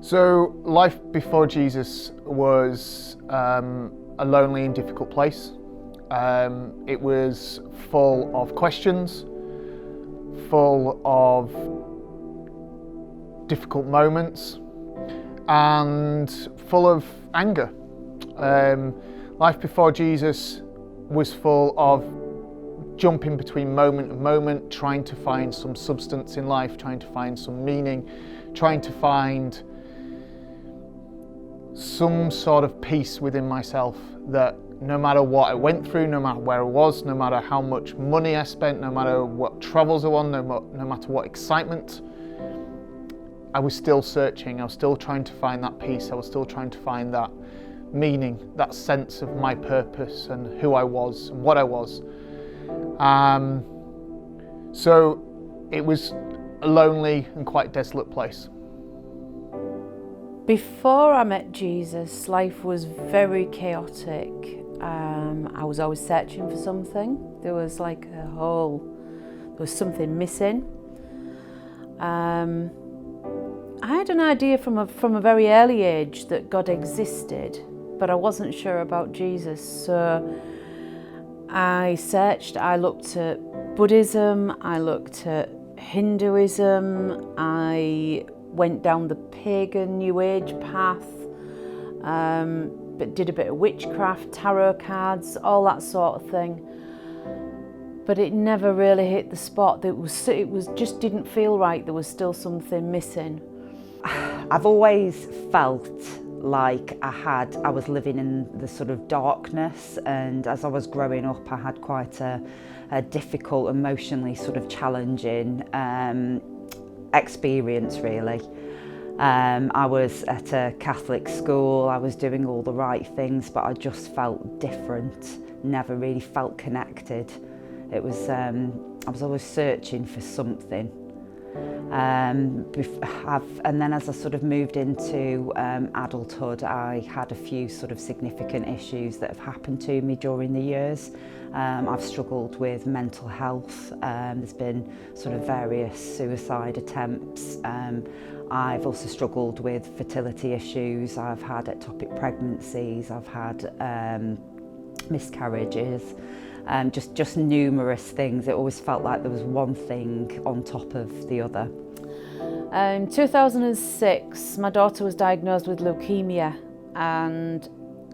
So life before Jesus was a lonely and difficult place. It was full of questions, full of difficult moments, and full of anger. Life before Jesus was full of jumping between moment and moment, trying to find some substance in life, trying to find some meaning, trying to find some sort of peace within myself, that no matter what I went through, no matter where I was, no matter how much money I spent, no matter what travels I won, no matter what excitement, I was still searching. I was still trying to find that peace. I was still trying to find that meaning, that sense of my purpose and who I was and what I was. So it was a lonely and quite desolate place. Before I met Jesus, life was very chaotic. I was always searching for something. There was something missing. I had an idea from a very early age that God existed, but I wasn't sure about Jesus. So I searched, I looked at Buddhism, I looked at Hinduism, I went down the pagan New Age path, but did a bit of witchcraft, tarot cards, all that sort of thing. But it never really hit the spot. It was just didn't feel right. There was still something missing. I've always felt like I was living in the sort of darkness, and as I was growing up, I had quite a difficult, emotionally sort of challenging experience, really. I was at a Catholic school, I was doing all the right things, but I just felt different, never really felt connected. It was, I was always searching for something. And then as I sort of moved into adulthood, I had a few sort of significant issues that have happened to me during the years. I've struggled with mental health. There's been sort of various suicide attempts. I've also struggled with fertility issues. I've had ectopic pregnancies. I've had miscarriages. Just numerous things. It always felt like there was one thing on top of the other. In 2006, my daughter was diagnosed with leukemia, and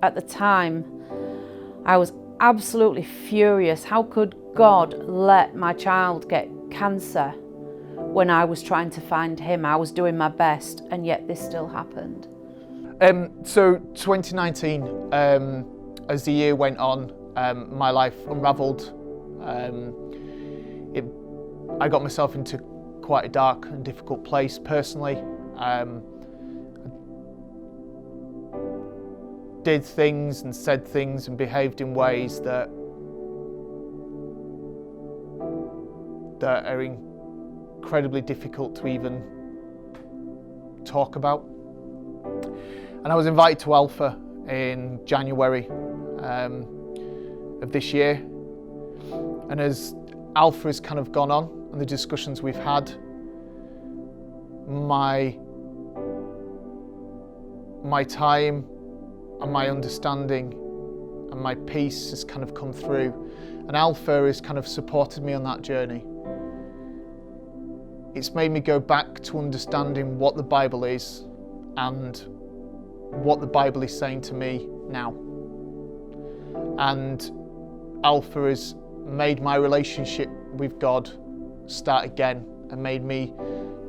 at the time I was absolutely furious. How could God let my child get cancer when I was trying to find him? I was doing my best, and yet this still happened. So 2019, as the year went on, my life unravelled. I got myself into quite a dark and difficult place personally. I did things and said things and behaved in ways that are incredibly difficult to even talk about. And I was invited to Alpha in January of this year, and as Alpha has kind of gone on and the discussions we've had, my time and my understanding and my peace has kind of come through, and Alpha has kind of supported me on that journey. It's made me go back to understanding what the Bible is and what the Bible is saying to me now. And Alpha has made my relationship with God start again and made me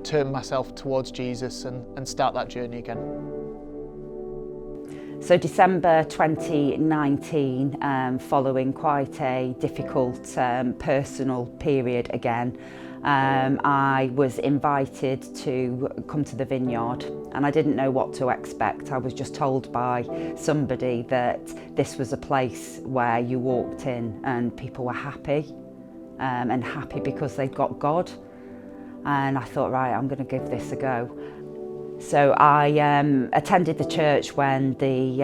turn myself towards Jesus and start that journey again. So December 2019, following quite a difficult personal period again, I was invited to come to the Vineyard, and I didn't know what to expect. I was just told by somebody that this was a place where you walked in and people were happy, and happy because they'd got God. And I thought, right, I'm going to give this a go. So I attended the church when the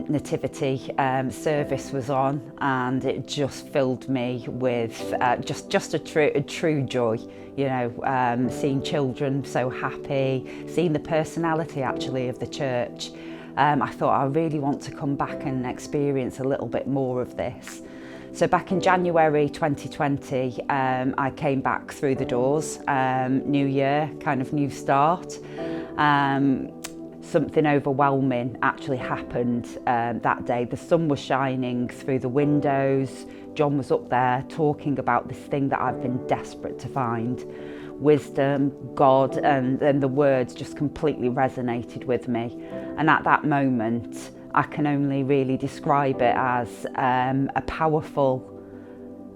nativity service was on, and it just filled me with just a true joy. You know, seeing children so happy, seeing the personality actually of the church. I thought I really want to come back and experience a little bit more of this. So back in January 2020, I came back through the doors. New year, kind of new start. Something overwhelming actually happened that day. The sun was shining through the windows. John was up there talking about this thing that I've been desperate to find. Wisdom, God, and the words just completely resonated with me. And at that moment, I can only really describe it as a powerful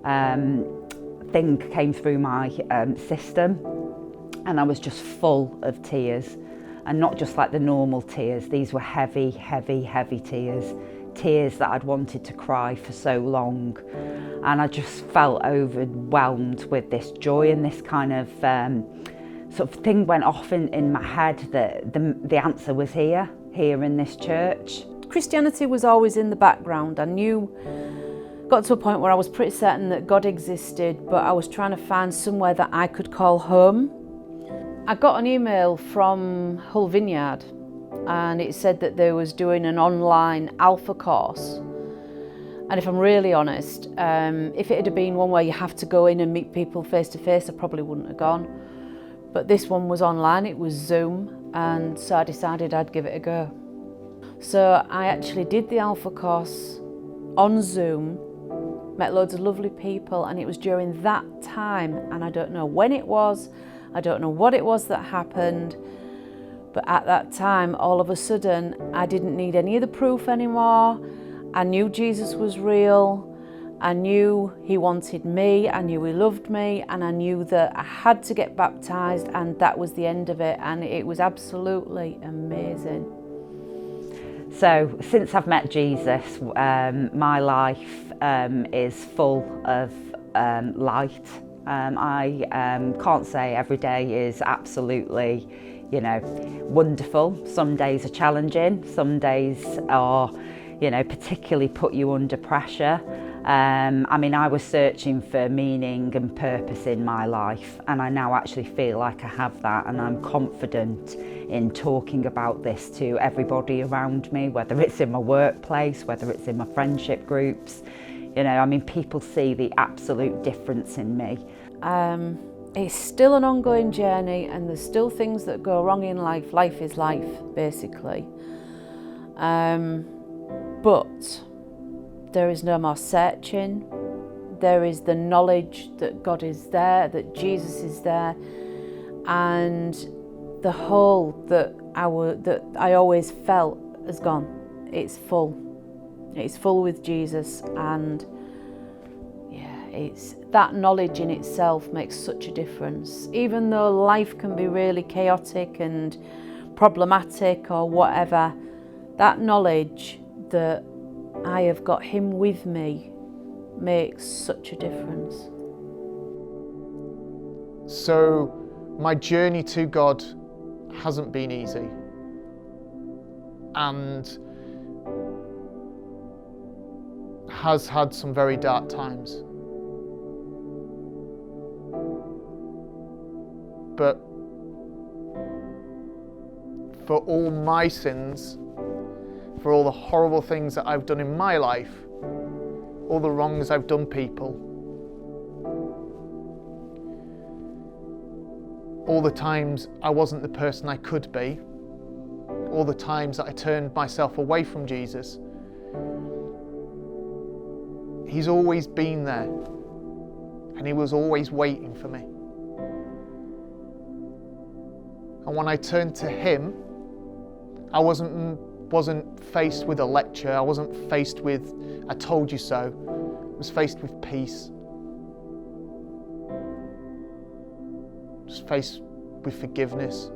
thing came through my system, and I was just full of tears. And not just like the normal tears, these were heavy, heavy, heavy tears. Tears that I'd wanted to cry for so long. And I just felt overwhelmed with this joy, and this kind of sort of thing went off in my head that the answer was here in this church. Christianity was always in the background. I got to a point where I was pretty certain that God existed, but I was trying to find somewhere that I could call home. I got an email from Hull Vineyard, and it said that they was doing an online alpha course. And if I'm really honest, if it had been one where you have to go in and meet people face to face, I probably wouldn't have gone. But this one was online, it was Zoom, and so I decided I'd give it a go. So I actually did the alpha course on Zoom, met loads of lovely people, and it was during that time, and I don't know when it was, I don't know what it was that happened, but at that time, all of a sudden, I didn't need any of the proof anymore. I knew Jesus was real. I knew he wanted me. I knew he loved me. And I knew that I had to get baptised, and that was the end of it. And it was absolutely amazing. So since I've met Jesus, my life is full of light. I can't say every day is absolutely, you know, wonderful. Some days are challenging. Some days are, you know, particularly put you under pressure. I mean, I was searching for meaning and purpose in my life, and I now actually feel like I have that, and I'm confident in talking about this to everybody around me, whether it's in my workplace, whether it's in my friendship groups. You know, I mean, people see the absolute difference in me. It's still an ongoing journey, and there's still things that go wrong in life. Life is life, basically. But there is no more searching. There is the knowledge that God is there, that Jesus is there, and the hole that I always felt has gone. It's full. It's full with Jesus, and yeah, it's that knowledge in itself makes such a difference. Even though life can be really chaotic and problematic or whatever, that knowledge that I have got him with me makes such a difference. So my journey to God hasn't been easy, and has had some very dark times. But for all my sins, for all the horrible things that I've done in my life, all the wrongs I've done people, all the times I wasn't the person I could be, all the times that I turned myself away from Jesus, he's always been there, and he was always waiting for me. And when I turned to him, I wasn't faced with a lecture. I wasn't faced with "I told you so." I was faced with peace. Just faced with forgiveness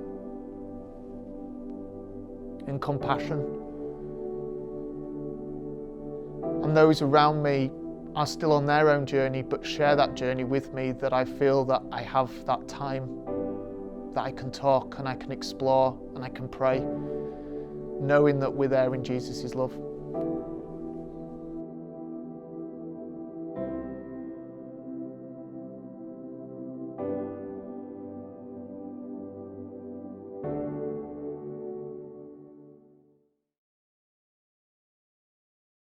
and compassion. And those around me are still on their own journey, but share that journey with me, that I feel that I have that time that I can talk and I can explore and I can pray, knowing that we're there in Jesus' love.